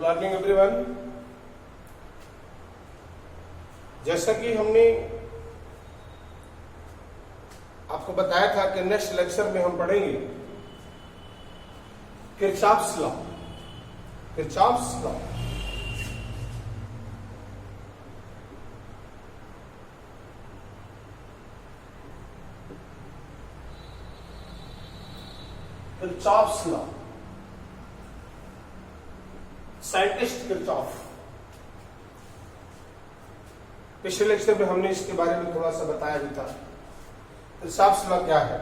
Morning everyone. जैसा कि हमने आपको बताया था कि नेक्स्ट लेक्चर में हम पढ़ेंगे Kirchhoff's law. Kirchhoff's law Kirchhoff's law, scientist Kirchhoff. पिछले लेक्चर में हमने इसके बारे में थोड़ा सा बताया भी था। किरचॉफ्स लॉ क्या है?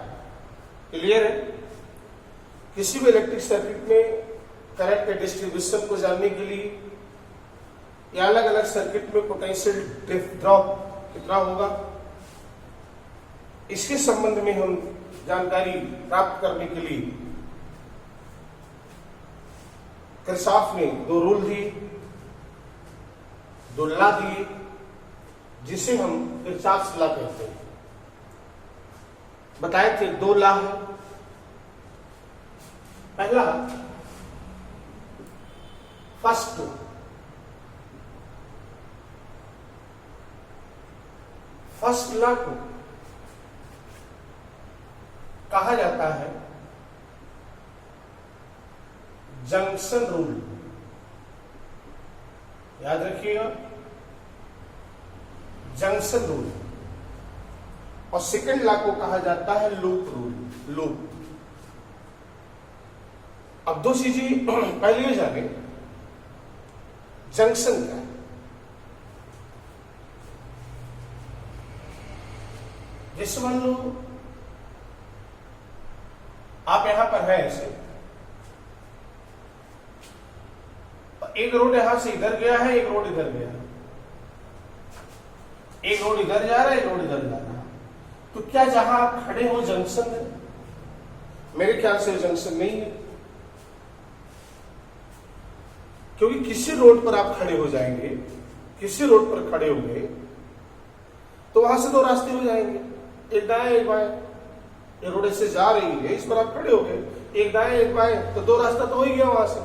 क्लियर है? किसी भी इलेक्ट्रिक सर्किट में करंट के डिस्ट्रीब्यूशन को जानने के लिए या अलग अलग सर्किट में पोटेंशियल ड्रॉप कितना होगा, इसके संबंध में हम जानकारी प्राप्त करने के लिए किरचॉफ ने दो रूल दिए, दो लॉ दिए, जिसे हम किरचॉफ्स लॉ कहते हैं। बताए थे दो लॉ है। पहला फर्स्ट लॉ को कहा जाता है जंक्शन रूल। याद रखिएगा, जंक्शन रूल। और सेकंड लॉ को कहा जाता है लूप रूल। लूप। अब दो चीजें पहले ये जाने, जंक्शन क्या है। जैसे मान लो आप यहां पर है ऐसे, एक रोड यहां से इधर गया है, एक रोड इधर गया है, एक रोड इधर जा रहा है, एक रोड इधर जा रहा है। तो क्या जहां आप खड़े हो जंक्शन है? मेरे ख्याल से जंक्शन नहीं है, क्योंकि किसी रोड पर आप खड़े हो जाएंगे, किसी रोड पर खड़े होंगे तो वहां से दो रास्ते हो जाएंगे, एक दाएं एक बाएं। ये रोड ऐसे जा रही है, इस पर आप खड़े हो गए, एक दाएं एक बाएं, तो दो रास्ता तो हो ही गया वहां से।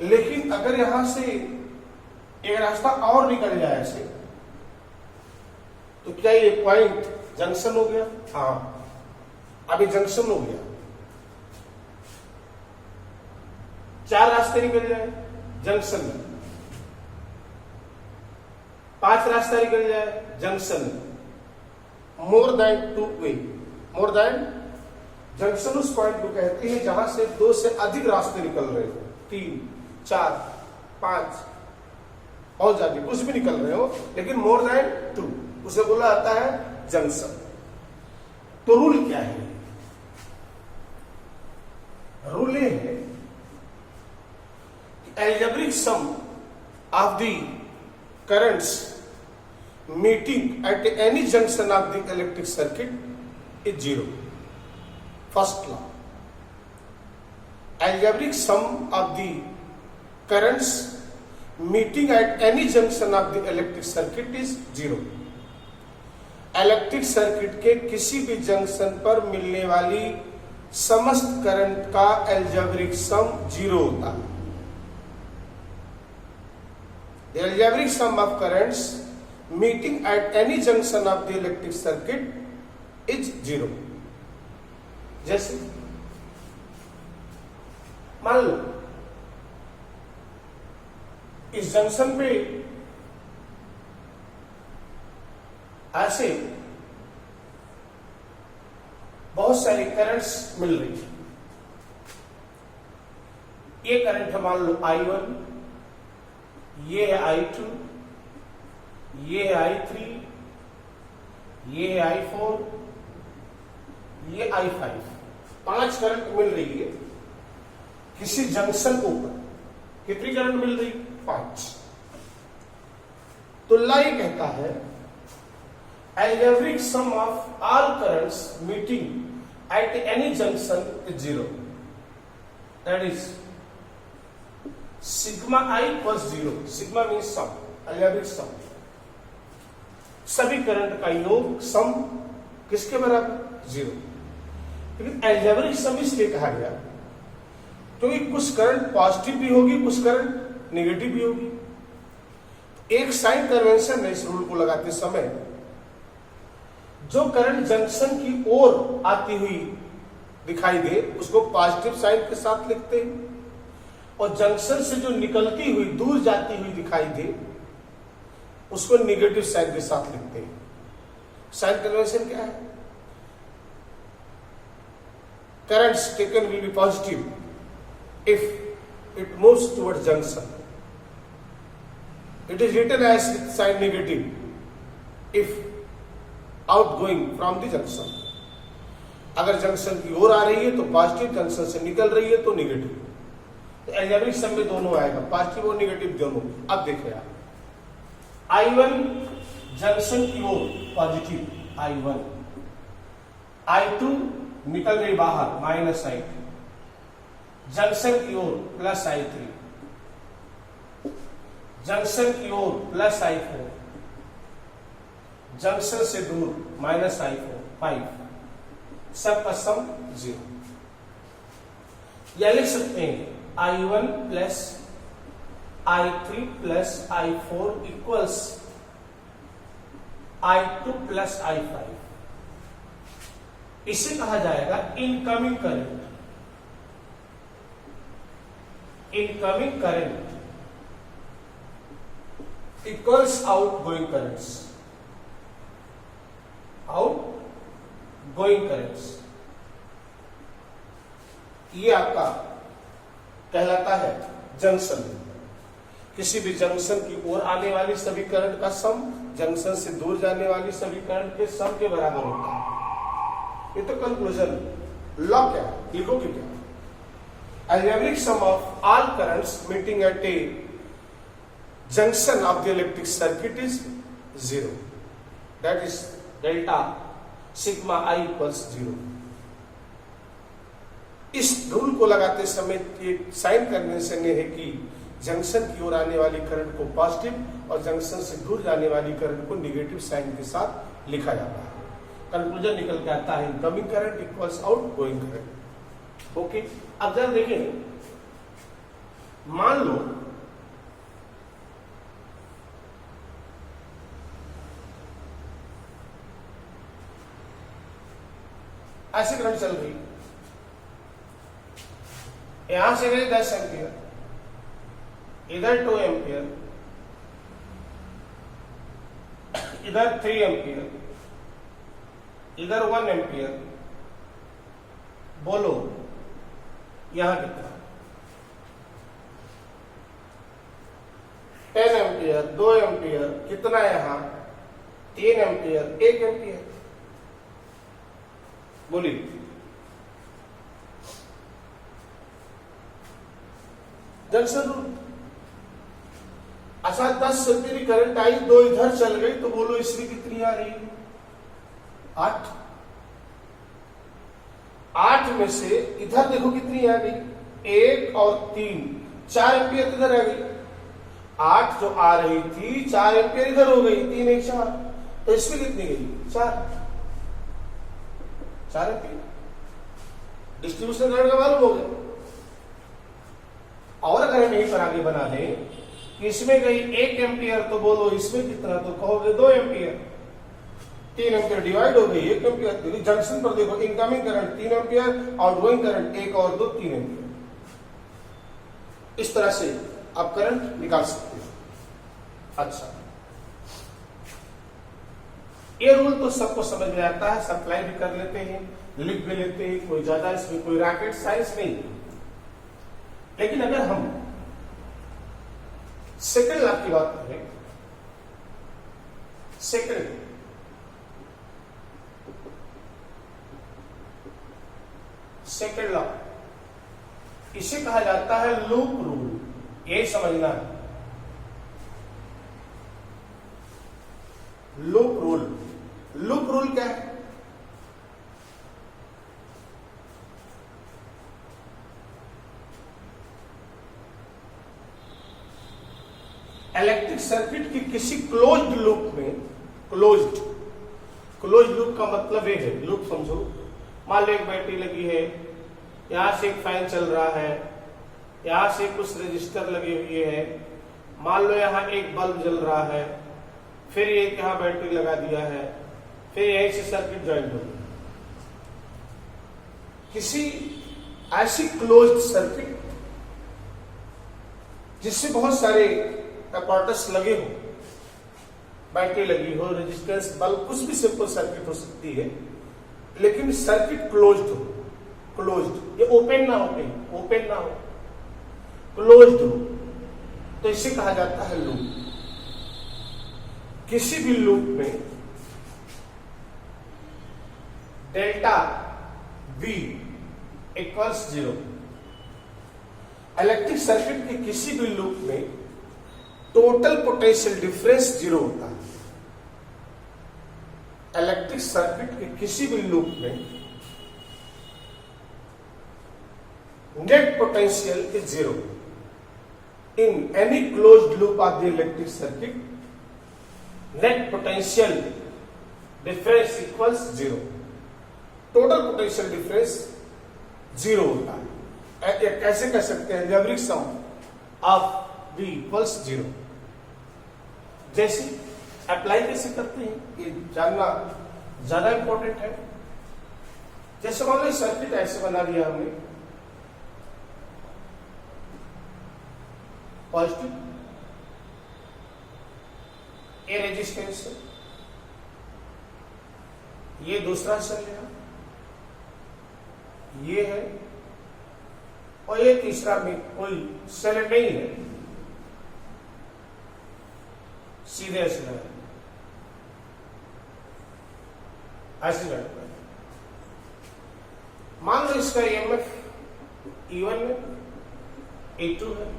लेकिन अगर यहां से एक रास्ता और निकल जाए ऐसे, तो क्या ये पॉइंट जंक्शन हो गया? हाँ, अभी जंक्शन हो गया। चार रास्ते निकल जाए जंक्शन में, पांच रास्ता निकल जाए जंक्शन में, more than two way. More than junction उस पॉइंट को कहते हैं जहां से दो से अधिक रास्ते निकल रहे हो, 3, 4, 5 और ज्यादा कुछ भी निकल रहे हो, लेकिन मोर देन 2 उसे बोला जाता है जंक्शन। तो रूल क्या है? रूल ये है कि algebraic sum of the currents meeting at any junction of the electric circuit is 0। First law, algebraic sum of the currents meeting at any junction of the electric circuit is 0। Electric circuit के किसी भी junction पर मिलने वाली समस्त current का algebraic sum 0 होता है। The algebraic sum of currents meeting at any junction of the electric circuit is 0। जैसे मान लो इस जंक्शन पे ऐसे बहुत सारी करंट्स मिल रही है। ये करंट है मान लो I1, ये है I2, ये है I3, ये है I4, ये I5। 5 करंट मिल रही है किसी जंक्शन के ऊपर। कितनी करंट मिल रही? 5। तो लॉ ये कहता है algebraic sum of all currents meeting at any junction is 0। That is sigma I equals 0। Sigma means sum, algebraic sum. सभी करंट का योग सम किसके बराबर? 0। लेकिन एल्जेब्रिक सम इसलिए कहा गया क्योंकि कुछ करंट पॉजिटिव भी होगी, कुछ करंट नेगेटिव भी होगी। एक साइन कन्वेंशन है इस रूल को लगाते समय, जो करंट जंक्शन की ओर आती हुई दिखाई दे उसको पॉजिटिव साइन के साथ लिखते हैं, और जंक्शन से जो निकलती हुई दूर जाती हुई दिखाई दे उसको निगेटिव साइन के साथ लिखते हैं। साइन कन्वेंशन क्या है? Currents taken will be positive if it moves towards junction. It is written as with sign negative if outgoing from the junction. अगर जंक्शन की ओर आ रही है तो पॉजिटिव, जंक्शन से निकल रही है तो निगेटिव। तो एल्जेब्रिक सम में दोनों आएगा, पॉजिटिव और निगेटिव दोनों। अब देखिए आप, I1 जंक्शन की ओर पॉजिटिव I1, I2 निकल रही बाहर माइनस I2, जंक्शन की ओर प्लस I3, जंक्शन की ओर प्लस I4, जंक्शन से दूर माइनस I4, 5, सब का सम 0। या लिख सकते हैं I1 plus I3 plus I4 equals I2 plus I5। इसे कहा जाएगा incoming current. Incoming current equals outgoing currents. Outgoing currents ये आपका कहलाता है जंक्शन। किसी भी जंक्शन की ओर आने वाली सभी करंट का सम जंक्शन से दूर जाने वाली सभी करंट के सम के बराबर होता है। ये तो कंक्लूजन। लॉ क्या है, लिखोगे क्या? Algebraic sum of all currents meeting at a junction of the electric circuit is 0. That is delta sigma I equals 0. इस रूल को लगाते समय एक साइन कन्वेंशन ये है कि जंक्शन की ओर आने वाली करंट को पॉजिटिव और जंक्शन से दूर जाने वाली करंट को निगेटिव साइन के साथ लिखा जाता है। कंक्लूजन निकल के आता है incoming current equals outgoing current. Okay, अब जरा देखें, मान लो ऐसे करंट चल रही, यहां से गई 10 एम्पियर, इधर 2 एम्पियर, इधर 3 एम्पियर, इधर 1 एम्पियर। बोलो यहां कितना? 10 एम्पियर, 2 एम्पियर, कितना यहां? 3 एम्पियर, 1 एम्पियर। बोलिए, जंक्शन रूल। अच्छा, 10 एम्पियर करंट आई, 2 इधर चल गई, तो बोलो इसमें कितनी आ रही है? 8। 8 में से इधर देखो कितनी आ गई? 1 और 3, 4 एम्पियर इधर आ गई। 8 जो आ रही थी 4 एम्पियर इधर हो गई, 3 1 4, तो इसमें कितनी गई? 4 एम्पियर। डिस्ट्रीब्यूशन करंट का मालूम हो गया। और अगर हम यहीं पर आगे बना दें कि इसमें गई 1 एम्पियर, तो बोलो इसमें कितना? तो कहोगे 2 एम्पियर। 3 एम्पियर डिवाइड हो गई 1 एम्पियर। जंक्शन पर देखो, incoming current 3 ampere, outgoing current 1 और 2 3 एम्पियर। इस तरह से आप करंट निकाल सकते हो। अच्छा, ये रूल तो सबको समझ में आता है, सप्लाई भी कर लेते हैं, लिख भी लेते हैं, कोई ज्यादा इसमें कोई रॉकेट साइंस नहीं। लेकिन अगर हम सेकंड लॉ की बात करें, सेकंड लॉ, इसे कहा जाता है लूप रूल। ये समझना है, लूप रूल। लूप रूल क्या है? इलेक्ट्रिक सर्किट की किसी क्लोज्ड लूप में, क्लोज्ड लूप का मतलब ये है, लूप समझो, मान लो एक बैटरी लगी है, यहां से एक फैन चल रहा है, यहां से कुछ रजिस्टर लगे हुए हैं, मान लो यहां एक बल्ब जल रहा है, फिर एक यहां बैटरी लगा दिया है, फिर यहीं से सर्किट ज्वाइंट हो गया। किसी ऐसी क्लोज्ड सर्किट जिससे बहुत सारे अपैरेटस लगे हो, बैटरी लगी हो, रेजिस्टेंस, बल्ब, कुछ भी सिंपल सर्किट हो सकती है, लेकिन सर्किट क्लोज्ड हो, क्लोज्ड, ये ओपन ना हो, कहीं ओपन ना हो, क्लोज्ड हो, तो इसे कहा जाता है लूप। किसी भी लूप में delta V equals 0, electric circuit के किसी भी लूप में टोटल पोटेंशियल डिफरेंस 0 होता है। इलेक्ट्रिक सर्किट के किसी भी लूप में net potential is 0 in any closed loop of the electric circuit, net potential difference equals 0, total potential difference 0 होता है। कैसे कह सकते हैं? Algebraic sum of V equals 0। जैसे अप्लाई कैसे करते हैं ये जानना ज्यादा इंपॉर्टेंट है। जैसे मान लो सर्किट ऐसे बना दिया हमने, पॉजिटिव ए रेजिस्टेंस है, ये दूसरा सेल है, ये है, और ये तीसरा में कोई सेल नहीं है, सीधे ऐसे लगा, ऐसे लगा। मान लो इसका EMF E1 है, E2 है,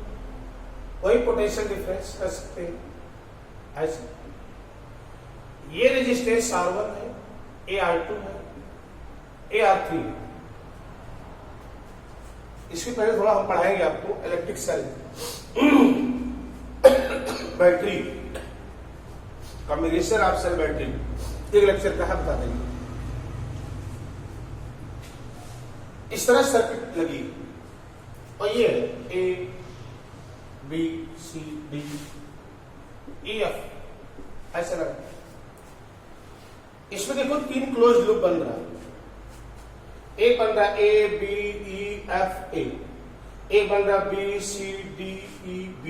वही पोटेंशियल डिफरेंस कर सकते हैं ऐसे। ये रेजिस्टेंस R1 है, ये R2 है, ये R3 है। इसके पहले थोड़ा हम पढ़ाएंगे आपको electric cell, battery, combination of cell battery, एक लेक्चर का है, बता देंगे। इस तरह सर्किट लगी और ये A B C D E F ऐसा लगा। इसमें देखो 3 क्लोज लूप बन रहा है, एक बन रहा A B E F A, एक बन रहा B C D E B,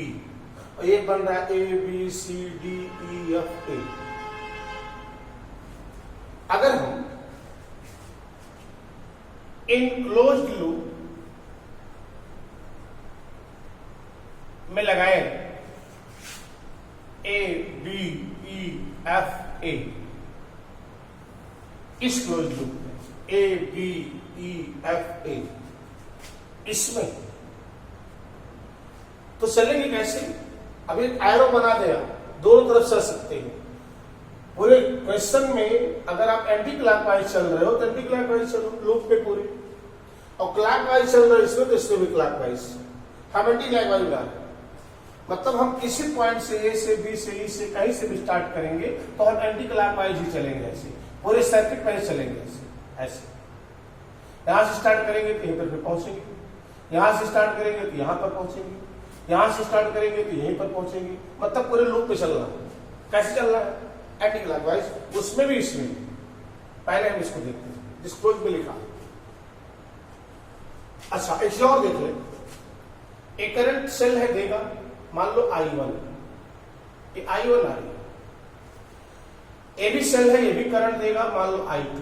और एक बन रहा A B C D E F A। अगर हम इन क्लोज्ड लूप में लगाए A B E F A, इस क्लोज्ड लूप में A B E F A, इसमें तो चलेंगे कैसे? अब एक एरो बना दिया, दोनों तरफ चल सकते हैं। पूरे क्वेश्चन में अगर आप एंटी क्लॉकवाइज चल रहे हो तो एंटी क्लॉकवाइज चलो लूप पे पूरे, और क्लॉकवाइज चल रहे हो इसमें तो इसमें भी क्लॉकवाइज, हम एंटी क्लॉकवाइज बना रहे। मतलब हम किसी पॉइंट से A से B से E से कहीं से भी स्टार्ट करेंगे तो हम एंटी क्लॉकवाइज ही चलेंगे, ऐसे पूरे सर्किट में चलेंगे ऐसे। यहां से स्टार्ट करेंगे तो यहीं पर पहुंचेंगे, यहां से स्टार्ट करेंगे तो यहां पर पहुंचेंगे, यहां से स्टार्ट करेंगे तो यहीं पर पहुंचेंगे। मतलब पूरे लूप पे चलना है। कैसे चलना है? एंटी क्लॉकवाइज, उसमें भी इसमें भी। पहले हम इसको देखते हैं जिस क्लोज में लिखा। अच्छा, एक चीज और देख ले, एक करंट सेल है देगा, मान लो I1, ये I1 आ रही है। ये भी सेल है, ये भी करंट देगा, मान लो I2।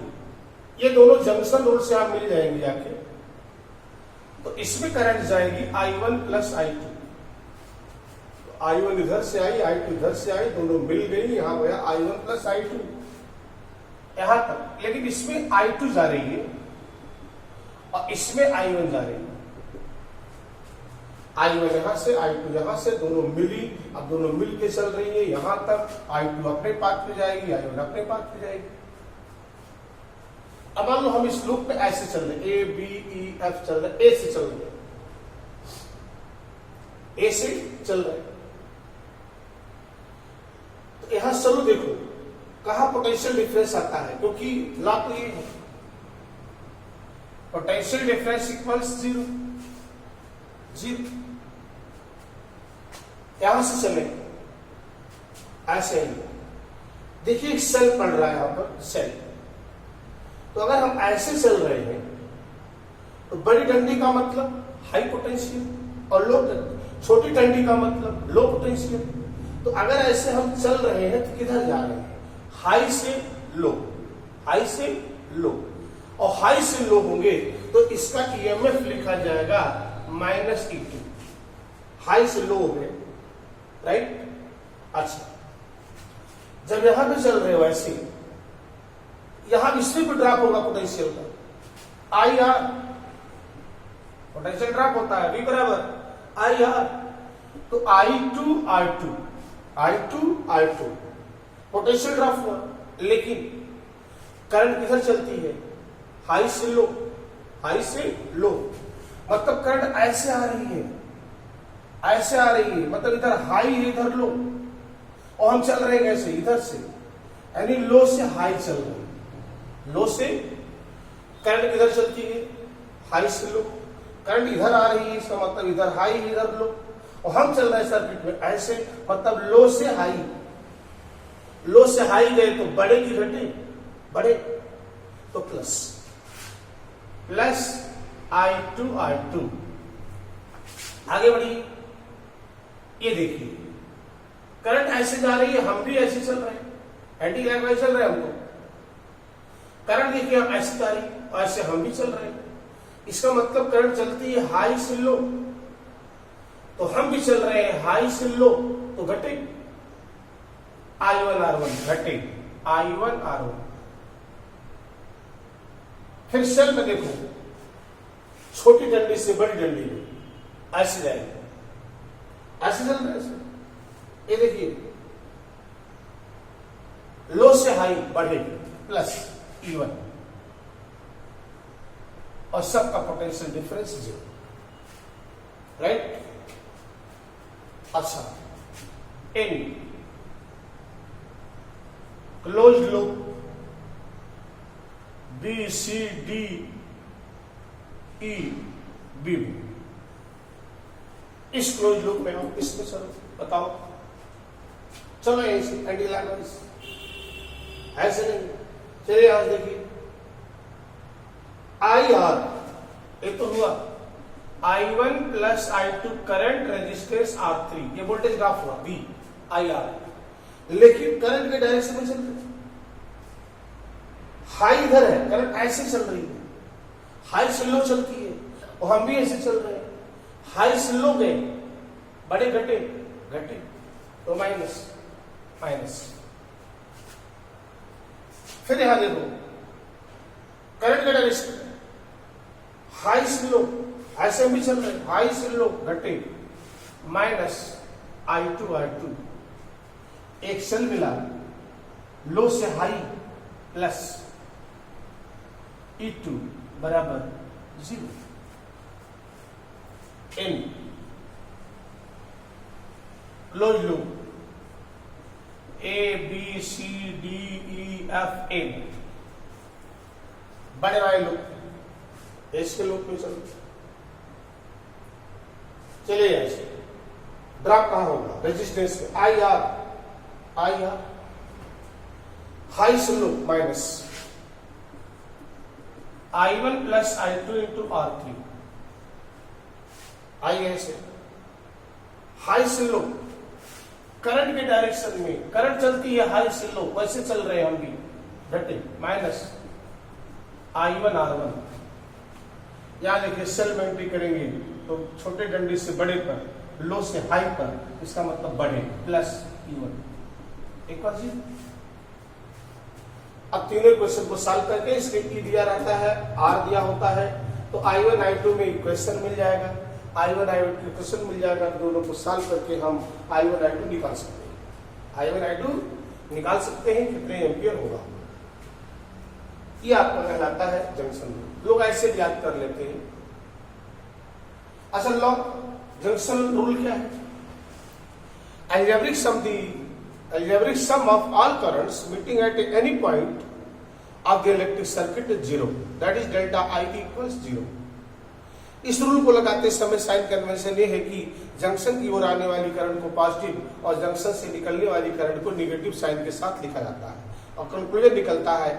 ये दोनों जंक्शन रोड से आप मिल जाएंगे जाके, तो इसमें करंट जाएगी I1 प्लस I2। I1 इधर से आई, I2 इधर से आई, दोनों मिल गई, यहां गया I1 प्लस I2 यहां तक। लेकिन इसमें I2 जा रही है और इसमें I1 जा रही है। I1 यहां से, I2 यहां से, दोनों मिली, अब दोनों मिल के चल रही है यहां तक। I2 अपने पाथ पे जाएगी, I1 अपने पाथ पे जाएगी। अब मान लो हम इस लूप पे ऐसे चल रहे, A B E F चल रहे, A से चल रहे, A से चल रहे। तो यहां चलो देखो कहां पोटेंशियल डिफरेंस आता है, क्योंकि लॉ तो ये है, पोटेंशियल डिफरेंस इक्वल्स 0। 0। यहां से चले ऐसे ही, देखिए एक सेल पड़ रहा है यहां पर, सेल। तो अगर हम ऐसे चल रहे हैं तो बड़ी डंडी का मतलब हाई पोटेंशियल और लो, छोटी डंडी का मतलब लो पोटेंशियल। तो अगर ऐसे हम चल रहे हैं तो किधर जा रहे हैं, हाई से लो, हाई से लो, और हाई से लो होंगे तो इसका ईएमएफ लिखा जाएगा -E2, हाई से लो हो गए, राइट। अच्छा, जब यहां पे चल रहे हो ऐसे, यहां इसमें भी ड्रॉप होगा पोटेंशियल का, IR, पोटेंशियल ड्रॉप होता है, V बराबर IR। तो I2 पोटेंशियल ड्रॉप हुआ, लेकिन करंट किधर चलती है, हाई से लो, हाई से लो, मतलब करंट ऐसे आ रही है, ऐसे आ रही है, मतलब इधर हाई है इधर लो, और हम चल रहे हैं कैसे, इधर से, यानी लो से हाई चल रहे हैं। लो से करंट किधर चलती है, हाई से लो, करंट इधर आ रही है, इसका मतलब इधर हाई इधर लो, और हम चल रहे हैं सर्किट में ऐसे, मतलब लो से हाई, लो से हाई गए तो बढ़े की घटे, बढ़े, तो प्लस I2 आगे बढ़िए। ये देखिए करंट ऐसे जा रही है, हम भी ऐसे चल रहे हैं, एंटी क्लॉकवाइज चल रहे हैं हमको। करंट देखिए हम ऐसे जा रही है और ऐसे हम भी चल रहे हैं, इसका मतलब करंट चलती है हाई से लो, तो हम भी चल रहे हैं हाई से लो, तो घटे I1R1, घटे I1R1। फिर सेल में देखो, छोटी डंडी से बड़ी डंडी में ऐसे जाएगी, ऐसे चल रहे हैं। ये देखिए लो से हाई बढ़ेगी, प्लस E1, और सबका पोटेंशियल डिफरेंस 0, राइट। अच्छा, in close loop BCDE B, इस क्लोज लूप में हम इसमें चलो बताओ, चलो यहीं से एंटी क्लॉकवाइज, ऐसे नहीं, चलिए आज देखिए IR, ये तो हुआ I1 plus I2 current resistance R3, ये वोल्टेज ड्रॉप हुआ V IR, लेकिन करंट के डायरेक्शन में चल रही है, हाई इधर है, करंट ऐसे चल रही है, हाई से लो चलती है, और हम भी ऐसे चल रहे हैं, हाई से लो गए, बड़े घटे, घटे, तो माइनस, फिर यहां देखो करंट का डायरेक्शन हाई से लो, ऐसे भी चल रहे, हाई से लो घटे, -I2, एक सेल मिला, लो से हाई प्लस E2 बराबर 0। N क्लोज लूप ABCDEFN, बड़े वाले लूप, इसके लूप में चलो, चलिए ऐसे ड्रॉप कहां होगा, रेजिस्टेंस में IR, हाई से low minus I1 plus I2 into R3, ऐसे हाई से लो, करंट के डायरेक्शन में, करंट चलती है हाई से लो, वैसे चल रहे हैं हम भी, घटे, माइनस I1R1। यहां देखिए सेल में एंट्री करेंगे तो छोटे डंडी से बड़े पर, लो से हाई पर, इसका मतलब बढ़े, प्लस E1। एक बार जी, अब तीनों क्वेश्चन को सॉल्व करके इसके E दिया रहता है, R दिया होता है, तो I1 I2 में इक्वेशन मिल जाएगा, I1 I2 इक्वेशन मिल जाएगा, दोनों को सॉल्व करके हम I1 I2 निकाल सकते हैं, I1 I2 निकाल सकते हैं, कितने एम्पियर होगा, ये आपको कहलाता है जंक्शन रूल। लोग ऐसे याद कर लेते हैं। असल लॉ जंक्शन रूल क्या है, algebraic sum of all currents meeting at any point of the electric circuit is 0, that is delta I equals 0। इस रूल को लगाते समय साइन कन्वेंशन ये है कि जंक्शन की ओर आने वाली करंट को पॉजिटिव और जंक्शन से निकलने वाली करंट को नेगेटिव साइन के साथ लिखा जाता है और कंक्लूजन निकलता है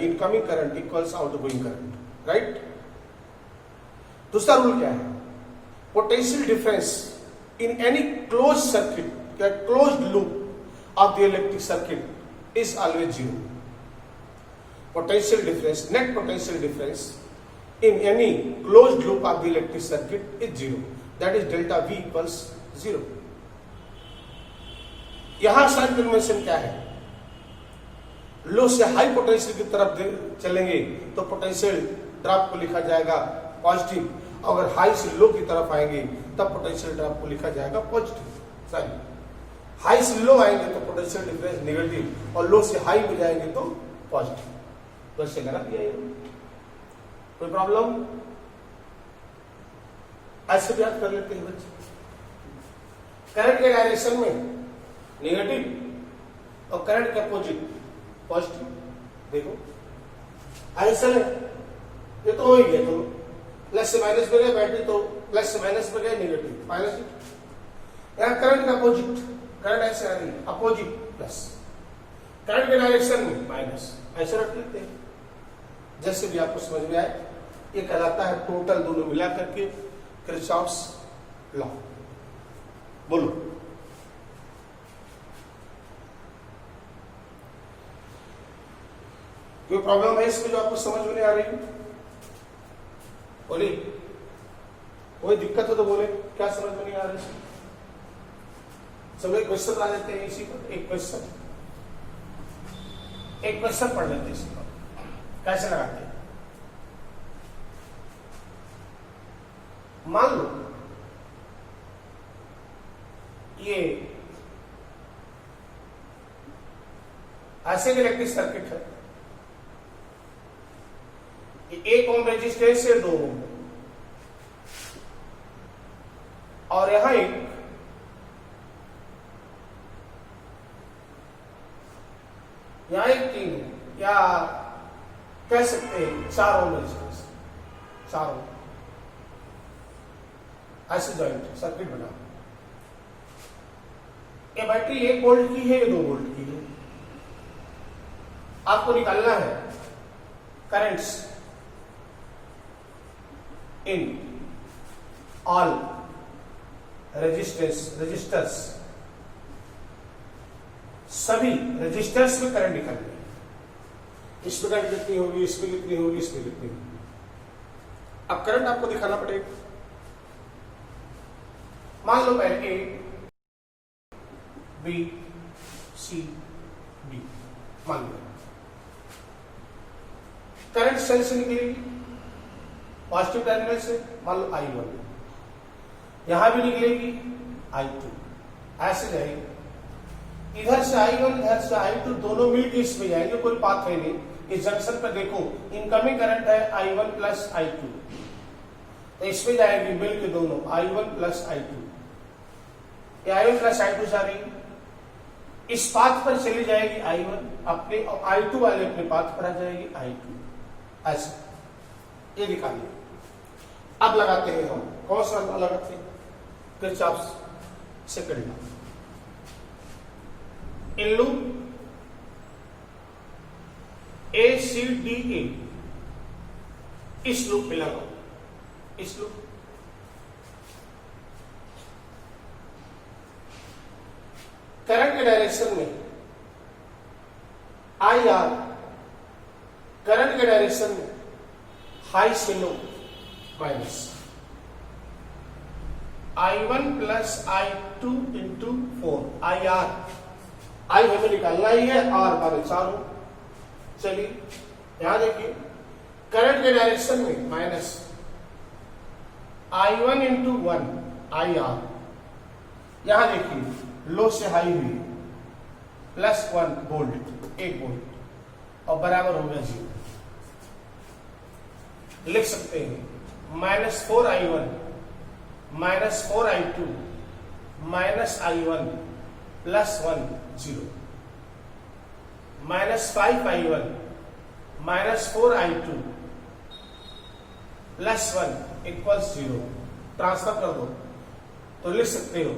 incoming current equals outgoing current, right. दूसरा रूल क्या है? Potential difference in any close circuit या closed loop of the electric circuit is always zero. Potential difference, net potential difference in any closed loop of the electric circuit is zero, that is delta V equals zero। यहां sign convention क्या है? लो से high potential की तरफ चलेंगे तो potential drop को लिखा जाएगा पॉजिटिव, अगर हाई से लो की तरफ आएंगे तब पोटेंशियल ड्रॉप को लिखा जाएगा पॉजिटिव साइन। हाई से लो आएंगे तो पोटेंशियल डिफरेंस नेगेटिव और लो से हाई में जाएंगे तो पॉजिटिव। वैसे लगा दिया कोई प्रॉब्लम? ऐसे याद कर लेते हैं बच्चे। करंट के डायरेक्शन में नेगेटिव और करंट के अपोजिट पॉजिटिव। देखो ऐसा है, ये तो हो ही गया, तो प्लस से माइनस में गए बैटरी, तो प्लस से माइनस में गए नेगेटिव माइनस। यहां करंट का अपोजिट, करंट ऐसे आ रही है अपोजिट प्लस, करंट के डायरेक्शन में माइनस, ऐसे रख लेते हैं जैसे भी आपको समझ में आए। ये कहलाता है टोटल दोनों मिला करके किरचॉफ्स लॉ। बोलो कोई प्रॉब्लम है इसमें जो आपको समझ में नहीं आ रही? बोलिए, कोई दिक्कत हो तो बोले, क्या समझ में नहीं आ रही? सब एक क्वेश्चन ला देते हैं इसी पर, एक क्वेश्चन पढ़ लेते हैं इसी पर, कैसे लगाते हैं। मान लो ये ऐसे इलेक्ट्रिक सर्किट है, 1 ओम रेजिस्टेंस से 2 ओम, और यहां एक यहां एक 3 या कह सकते हैं 4 ओम रेजिस्टेंस, 4 ओम, ऐसे जॉइंट सर्किट बना। ये बैटरी 1 वोल्ट की है, ये 2 वोल्ट की है। आपको निकालना है करंट्स इन ऑल रजिस्टर्स, सभी रजिस्टर्स में करंट निकालनी है। इसमें करंट कितनी होगी, इसमें कितनी होगी, इसमें कितनी होगी। अब करंट आपको दिखाना पड़ेगा। मान लो पहले ए बी सी डी, मान लो करंट सेल से निकलेगी पॉजिटिव टर्मिनल से, मान लो I1, यहां भी निकलेगी I2, ऐसे जाएगी। इधर से I1 इधर से I2 दोनों मिलकर इसमें जाएंगे, कोई पाथ है नहीं। इस जंक्शन पर देखो इनकमिंग करंट है I1 प्लस I2, तो इसमें जाएगी मिल के दोनों I1 plus I2, I1 plus I2 सारी इस पाथ पर चली जाएगी I1 अपने, और I2 वाले अपने पाथ पर आ जाएगी I2, ऐसे ये निकालिए। अब लगाते हैं हम, कौन सा लगाते हैं? Kirchhoff's second law. In loop ACDA, इस लूप में लगाओ, इस लूप करंट के डायरेक्शन में IR, करंट के डायरेक्शन में हाई से low minus I1 plus I2 into 4 IR, I हमें निकालना ही है, R बारे 4 हो। चलिए यहां देखिए करंट के डायरेक्शन में माइनस I1 इंटू 1 IR, यहां देखिए लो से हाई हुई प्लस 1 वोल्ट, 1 वोल्ट, और बराबर हो गया 0। लिख सकते हैं minus 4I1 minus 4I2 minus I1 plus 1 0, minus 5I1 minus 4I2 plus 1 equals 0, transfer कर दो तो लिख सकते हो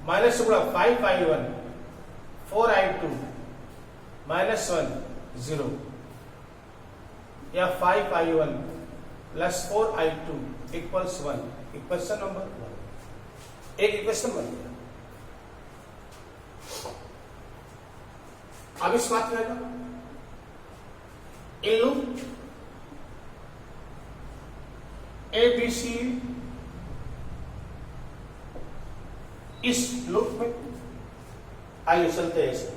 माइनस गुणा 5i1 4i2 माइनस 1 0, या 5i1 plus 4i2 equals 1, equation number 1, एक इक्वेशन बन गया। अब इस बात रहेगा in loop A B C, इस लूप में आइए चलते हैं ऐसे,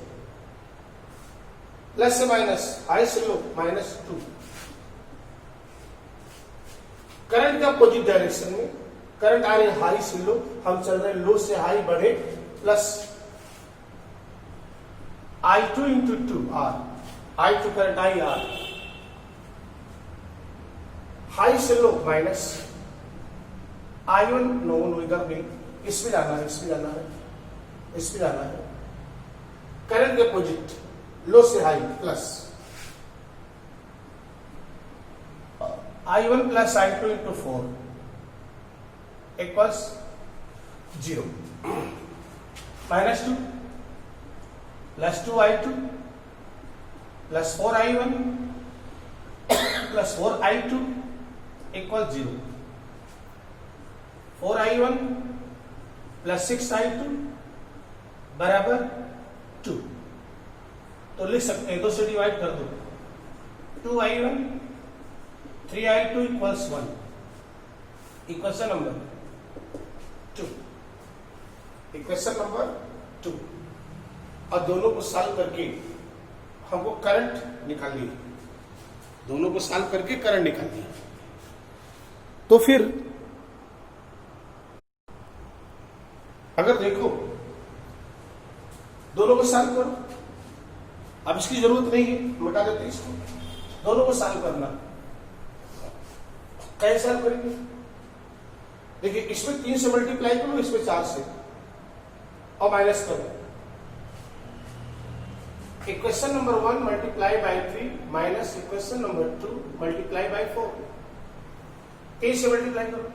प्लस से माइनस, हाई से लो -2, करंट का अपोजिट डायरेक्शन में, करंट आ रहे हाई से लो, हम चल रहे लो से हाई बढ़े, plus I2 into 2 R, I2 current I R, high से लो माइनस, I1 नो इधर नहीं, इसमें जाना है, इसमें जाना है, इसमें जाना है, करंट के अपोजिट लो से high plus I1 plus I2 into 4 equals 0, -2 plus 2i2 plus 4i1 plus 4i2 equal 0, 4i1 plus 6i2 बराबर 2, तो लिख सकते हैं, 2 से डिवाइड कर दो, 2i1 3i2 equals 1, equation number 2, equation number 2। और दोनों को सॉल्व करके हमको करंट निकालनी है, दोनों को सॉल्व करके करंट निकालनी है। तो फिर अगर देखो दोनों को सॉल्व करो, अब इसकी जरूरत नहीं है, मिटा देते हैं इसको, दोनों को सॉल्व करना, कैसे सॉल्व करेंगे? देखिए इसमें 3 से मल्टीप्लाई करो, इसमें 4 से, और माइनस करो, equation number 1 multiply by 3 minus equation number 2 multiply by 4, 3 से मल्टीप्लाई करो,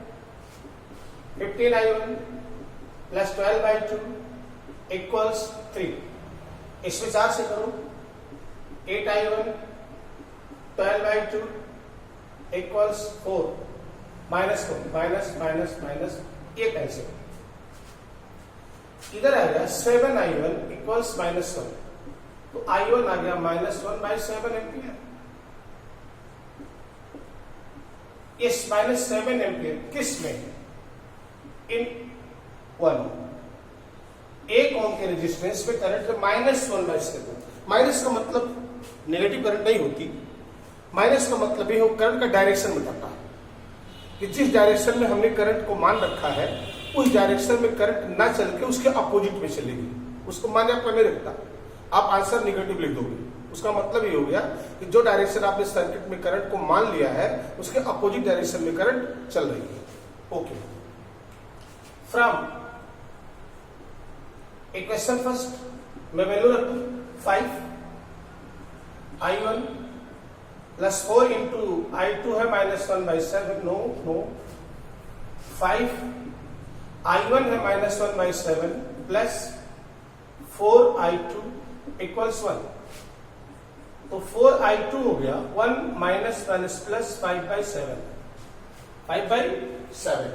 15i1 प्लस 12/2 इक्वल्स 3, इसमें 4 से करो, 8i1 12/2 इक्वल्स 4, माइनस करो, माइनस माइनस माइनस, ये कैंसिल, इधर आ गया 7i1 इक्वल्स -1, तो I1 आ गया -1/7 एम्पियर, इस -7 एम्पियर किस में, इन 1 1 ओम के रेजिस्टेंस में करंट -1/7, माइनस का मतलब नेगेटिव करंट नहीं होती, माइनस का मतलब ये हो करंट का डायरेक्शन बताता है कि जिस डायरेक्शन में हमने करंट को मान रखा है उस डायरेक्शन में करंट ना चल के उसके अपोजिट में चलेगी, उसको मान आपका नहीं रखता, आप आंसर निगेटिव लिख दोगे, उसका मतलब ये हो गया कि जो डायरेक्शन आपने सर्किट में करंट को मान लिया है उसके अपोजिट डायरेक्शन में करंट चल रही है। ओके, फ्रॉम इक्वेशन फर्स्ट मैं वैल्यू रखू 5 I1 प्लस 4 इंटू I2 है -1/7, नो नो, 5 I1 है -1/7 प्लस 4i2 इक्वल्स 1, तो 4i2 हो गया 1 माइनस माइनस प्लस 5/7, 5/7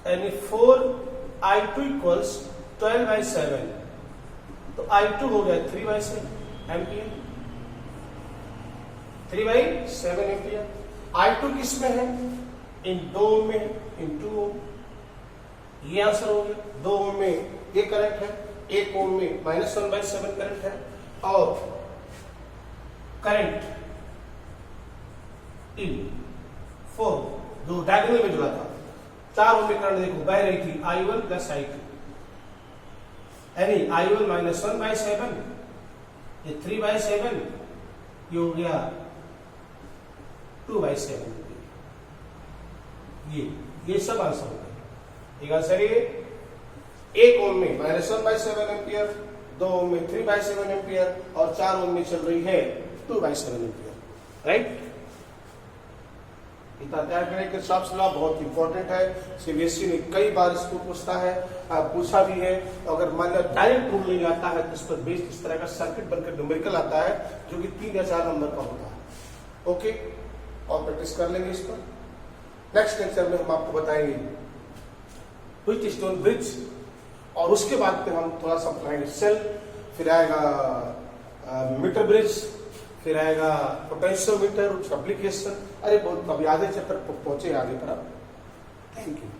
यानी 4i2 इक्वल्स 12/7, तो i2 हो गया 3/7 एम्पियर, 3/7 एम्पियर। i2 किस में है, इन 2 में, इन 2 ओम, ये आंसर हो गया। 2 ओम में ये करंट है, 1 ओम में -1/7 करंट है, और करंट इन 4 जो डायगोनल में जुड़ा था, 4 ओम में करंट देखो बह रही थी I1 प्लस I2, यानी I1 -1/7, ये 3/7, ये हो गया 2/7, ये सब आंसर हो गया। एक आंसर ये 1 ओम में -1/7 एम्पियर, 2 ओम में 3/7 एम्पियर, और 4 ओम में चल रही है 2/7 एम्पियर, राइट। इतना तैयार करें। किरचॉफ्स लॉ बहुत इंपॉर्टेंट है, सीबीएसई ने कई बार इसको पूछता है, पूछा भी है। अगर मान लो डायरेक्ट रूल नहीं आता है तो इस पर बेस्ड इस तरह का सर्किट बनकर न्यूमेरिकल आता है जो कि 3 या 4 नंबर का होता है। ओके, और प्रैक्टिस कर लेंगे इस पर। नेक्स्ट लेक्चर में हम आपको बताएंगे व्हिच स्टोन ब्रिज, और उसके बाद फिर हम थोड़ा सा पढ़ाएंगे सेल, फिर आएगा मीटर ब्रिज, फिर आएगा पोटेंशियोमीटर, उसका एप्लीकेशन। अरे बहुत, अभी आधे चैप्टर पहुंचे आगे पर। Thank you.